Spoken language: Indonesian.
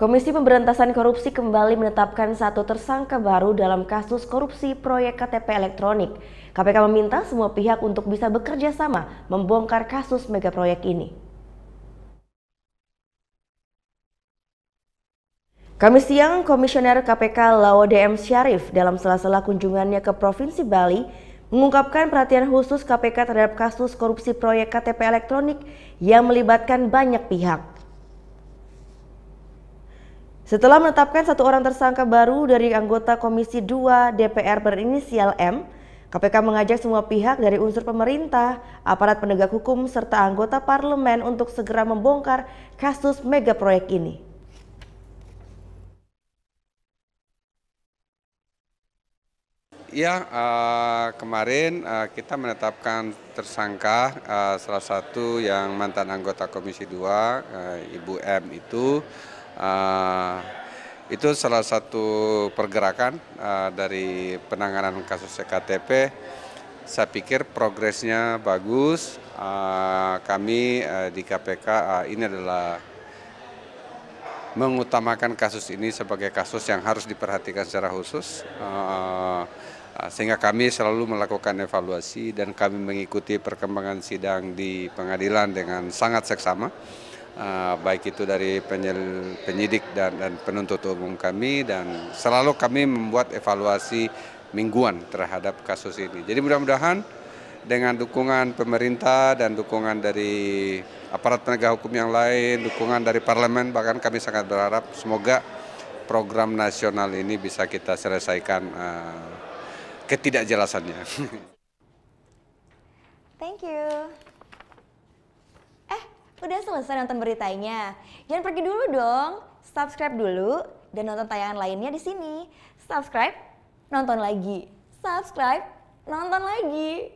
Komisi Pemberantasan Korupsi kembali menetapkan satu tersangka baru dalam kasus korupsi proyek KTP elektronik. KPK meminta semua pihak untuk bisa bekerja sama membongkar kasus megaproyek ini. Kamis siang, Komisioner KPK Laude M. Syarif dalam sela-sela kunjungannya ke Provinsi Bali mengungkapkan perhatian khusus KPK terhadap kasus korupsi proyek KTP elektronik yang melibatkan banyak pihak. Setelah menetapkan satu orang tersangka baru dari anggota Komisi 2 DPR berinisial M, KPK mengajak semua pihak dari unsur pemerintah, aparat penegak hukum, serta anggota parlemen untuk segera membongkar kasus megaproyek ini. Ya, kemarin kita menetapkan tersangka salah satu yang mantan anggota Komisi 2, Ibu M itu salah satu pergerakan dari penanganan kasus EKTP. Saya pikir progresnya bagus. Kami di KPK ini adalah mengutamakan kasus ini sebagai kasus yang harus diperhatikan secara khusus. Sehingga kami selalu melakukan evaluasi dan kami mengikuti perkembangan sidang di pengadilan dengan sangat seksama, baik itu dari penyidik dan penuntut umum kami, dan selalu kami membuat evaluasi mingguan terhadap kasus ini. Jadi mudah-mudahan dengan dukungan pemerintah dan dukungan dari aparat penegak hukum yang lain, dukungan dari parlemen, bahkan kami sangat berharap semoga program nasional ini bisa kita selesaikan ketidakjelasannya. Thank you. Udah selesai nonton beritanya? Jangan pergi dulu dong. Subscribe dulu dan nonton tayangan lainnya di sini. Subscribe, nonton lagi. Subscribe, nonton lagi.